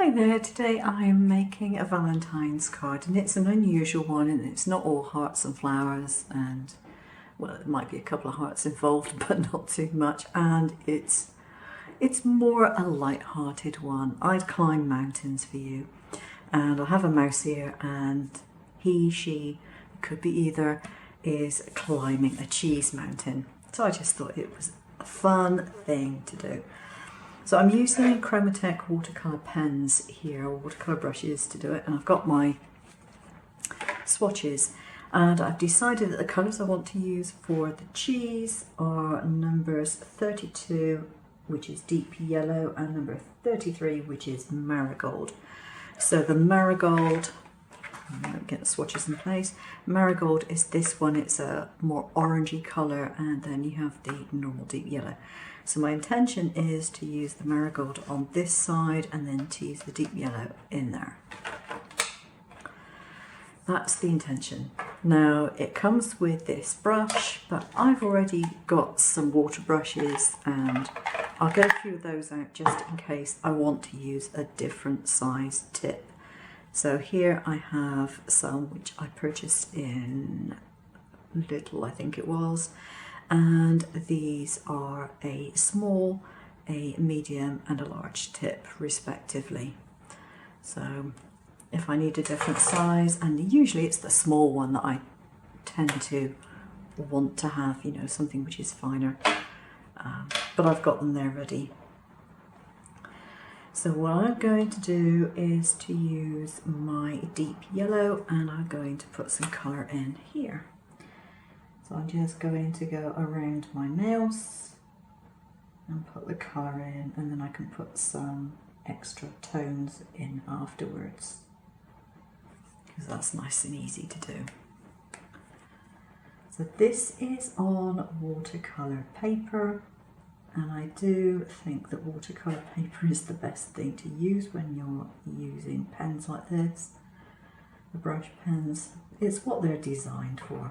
Hi there, today I am making a Valentine's card and it's an unusual one and it's not all hearts and flowers and well there might be a couple of hearts involved but not too much, and it's more a light-hearted one. I'd climb mountains for you and I'll have a mouse here and she could be either is climbing a cheese mountain, so I just thought it was a fun thing to do. So I'm using chromatek watercolour pens here, or watercolour brushes to do it, and I've got my swatches, and I've decided that the colours I want to use for the cheese are numbers 32, which is deep yellow, and number 33, which is marigold. So the marigold, get the swatches in place, marigold is this one, it's a more orangey colour, and then you have the normal deep yellow. So my intention is to use the marigold on this side and then to use the deep yellow in there. That's the intention. Now it comes with this brush, but I've already got some water brushes and I'll get a few of those out just in case I want to use a different size tip. So here I have some which I purchased in Little, I think it was, and these are a small, a medium and a large tip respectively. So if I need a different size, and usually it's the small one that I tend to want to have, you know, something which is finer, but I've got them there ready. So what I'm going to do is to use my deep yellow and I'm going to put some colour in here. So I'm just going to go around my mouse and put the colour in, and then I can put some extra tones in afterwards because that's nice and easy to do. So this is on watercolour paper, and I do think that watercolour paper is the best thing to use when you're using pens like this. The brush pens, it's what they're designed for.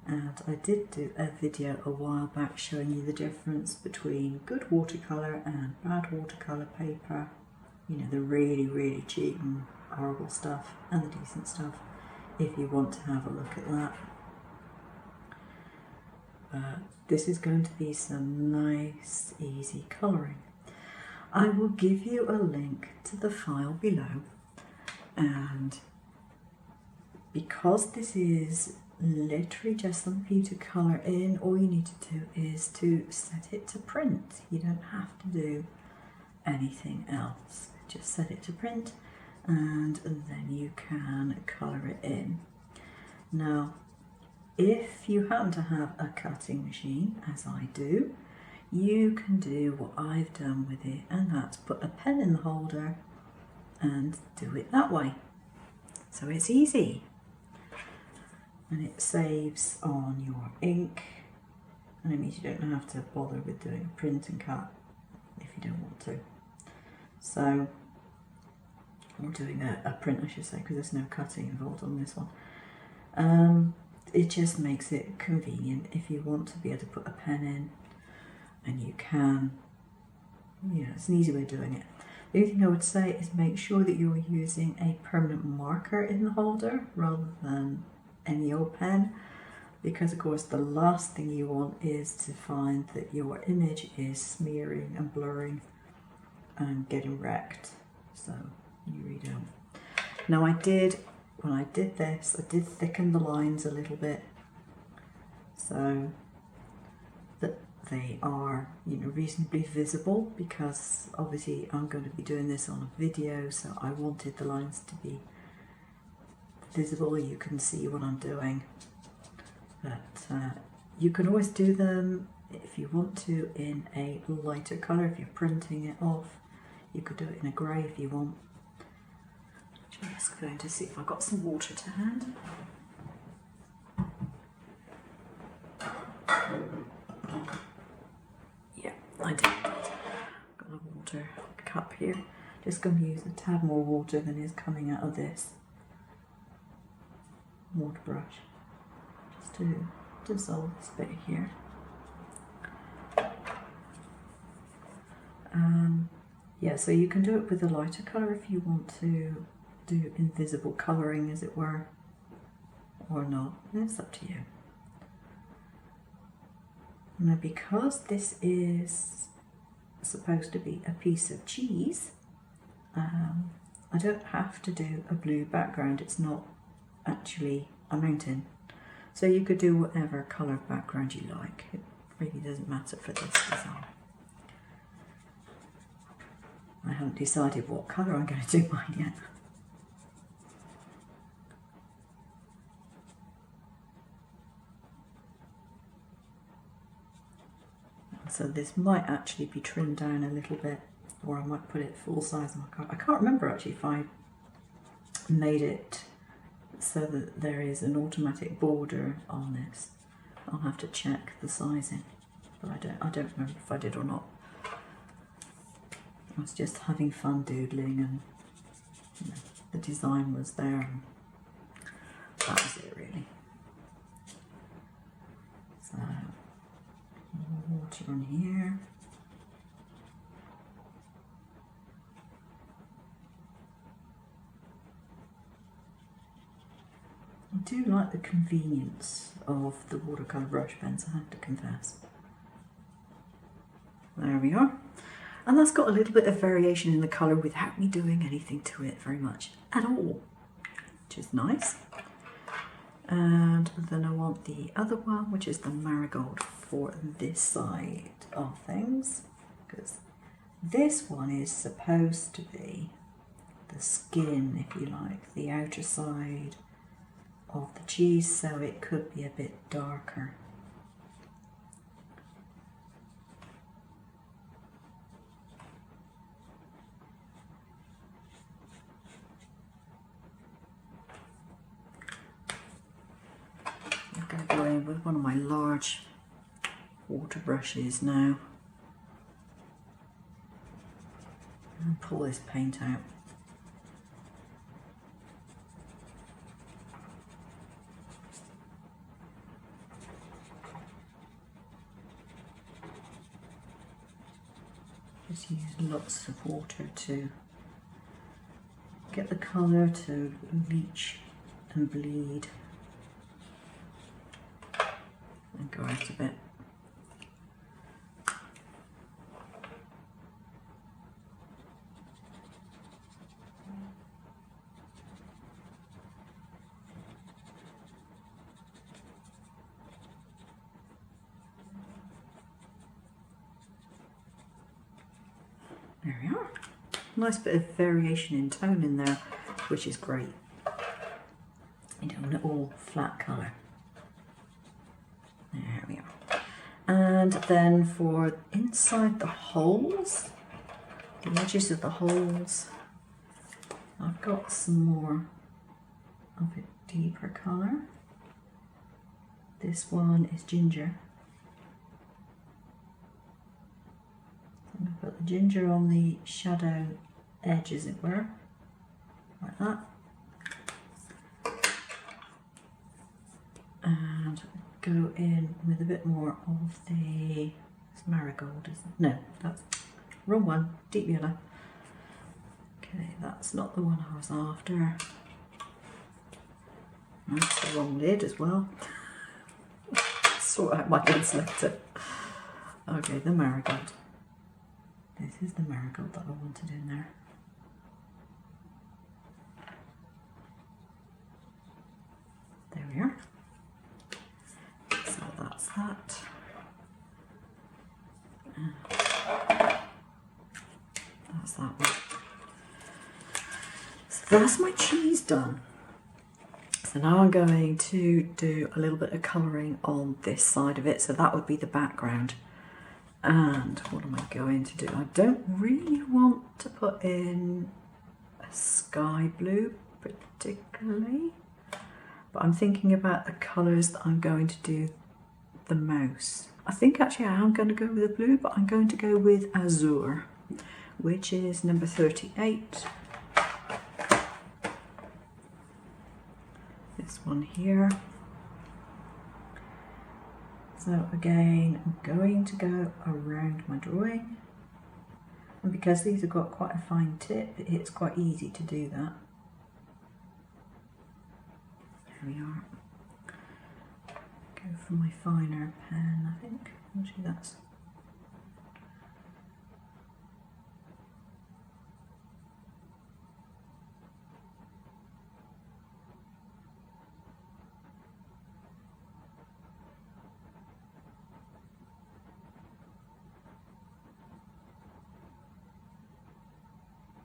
And I did do a video a while back showing you the difference between good watercolour and bad watercolour paper. You know, the really, really cheap and horrible stuff and the decent stuff, if you want to have a look at that. This is going to be some nice, easy colouring. I will give you a link to the file below, and because this is literally just something for you to colour in, all you need to do is to set it to print. You don't have to do anything else. Just set it to print and then you can colour it in. Now, if you happen to have a cutting machine, as I do, you can do what I've done with it, and that's put a pen in the holder and do it that way. So it's easy. And it saves on your ink, and it means you don't have to bother with doing a print and cut if you don't want to. So, or doing a print, I should say, because there's no cutting involved on this one. It just makes it convenient if you want to be able to put a pen in, and you can. Yeah, it's an easy way of doing it. The only thing I would say is make sure that you're using a permanent marker in the holder rather than any old pen, because of course the last thing you want is to find that your image is smearing and blurring and getting wrecked. So you really don't. Now when I did this, I did thicken the lines a little bit so that they are, you know, reasonably visible, because obviously I'm going to be doing this on a video, so I wanted the lines to be visible. You can see what I'm doing, but you can always do them if you want to in a lighter colour. If you're printing it off, you could do it in a grey if you want. I'm just going to see if I've got some water to hand. Yeah, I did. Got a water cup here. Just going to use a tad more water than is coming out of this water brush, just to dissolve this bit here. Yeah, so you can do it with a lighter colour if you want to do invisible colouring, as it were, or not. It's up to you. Now, because this is supposed to be a piece of cheese, I don't have to do a blue background. It's not actually a mountain. So you could do whatever colour background you like. It really doesn't matter for this design. I haven't decided what colour I'm going to do mine yet. So this might actually be trimmed down a little bit, or I might put it full size on my card. I can't remember actually if I made it so that there is an automatic border on this. I'll have to check the sizing, but I don't remember if I did or not. I was just having fun doodling, and you know, the design was there, and that was it really. So more water on here. I do like the convenience of the watercolour brush pens, I have to confess. There we are. And that's got a little bit of variation in the colour without me doing anything to it very much at all, which is nice. And then I want the other one, which is the marigold, for this side of things, because this one is supposed to be the skin, if you like, the outer side of the cheese, so it could be a bit darker. I'm going to go in with one of my large water brushes now and pull this paint out. Just use lots of water to get the colour to leach and bleed and go out a bit. There we are. Nice bit of variation in tone in there, which is great. You don't want it all flat colour. There we are. And then for inside the holes, the edges of the holes, I've got some more of a deeper colour. This one is ginger. I'm going to put the ginger on the shadow edge, as it were, like that. And go in with a bit more of the marigold, isn't it? No, that's wrong one, deep yellow. Okay, that's not the one I was after. That's the wrong lid as well. Sort out my lids later. Okay, the marigold. This is the marigold that I wanted in there. There we are. So that's that. That's that one. So that's my cheese done. So now I'm going to do a little bit of colouring on this side of it. So that would be the background. And what am I going to do? I don't really want to put in a sky blue particularly, but I'm thinking about the colours that I'm going to do the most. I think actually I am going to go with the blue, but I'm going to go with azure, which is number 38. This one here. So again, I'm going to go around my drawing And because these have got quite a fine tip, it's quite easy to do that. There we are. Go for my finer pen, I think. Actually, that's...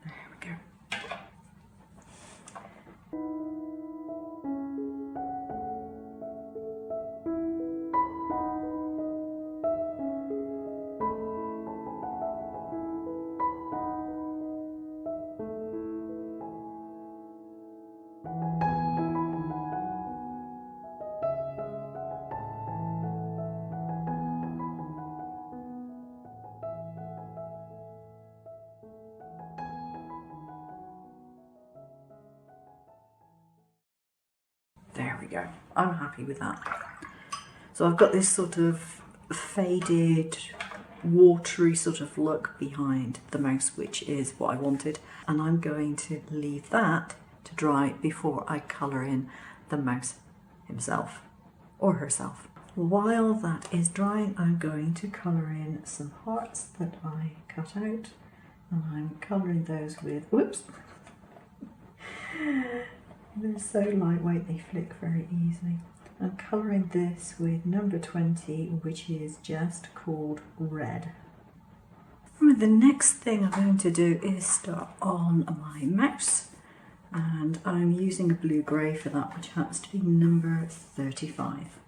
There we go. There we go. I'm happy with that. So I've got this sort of faded, watery sort of look behind the mouse, which is what I wanted. And I'm going to leave that to dry before I colour in the mouse himself or herself. While that is drying, I'm going to colour in some hearts that I cut out. And I'm colouring those with, whoops, they're so lightweight they flick very easily. I'm colouring this with number 20, which is just called red. And the next thing I'm going to do is start on my mouse, and I'm using a blue-grey for that, which happens to be number 35.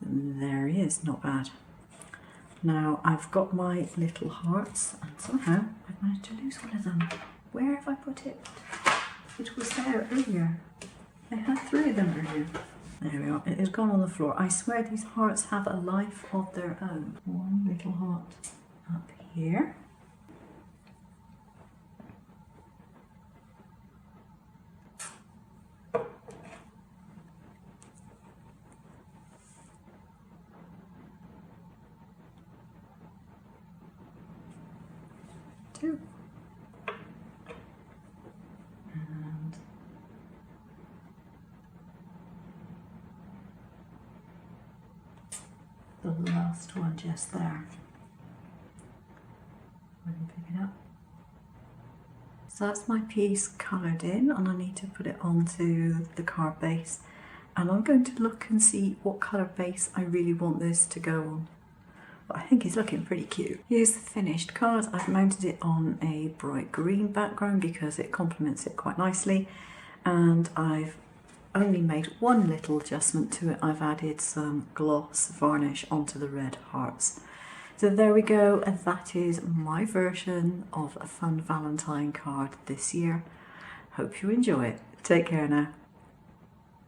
There he is, not bad. Now I've got my little hearts and somehow I've managed to lose one of them. Where have I put it? It was there earlier. I had 3 of them earlier. There we are, it has gone on the floor. I swear these hearts have a life of their own. One little heart up here. Two. And the last one just there. Let me pick it up. So that's my piece coloured in, and I need to put it onto the card base, and I'm going to look and see what colour base I really want this to go on. But I think it's looking pretty cute. Here's the finished card. I've mounted it on a bright green background because it complements it quite nicely, and I've only made one little adjustment to it. I've added some gloss varnish onto the red hearts. So there we go, and that is my version of a fun Valentine card this year. Hope you enjoy it. Take care now.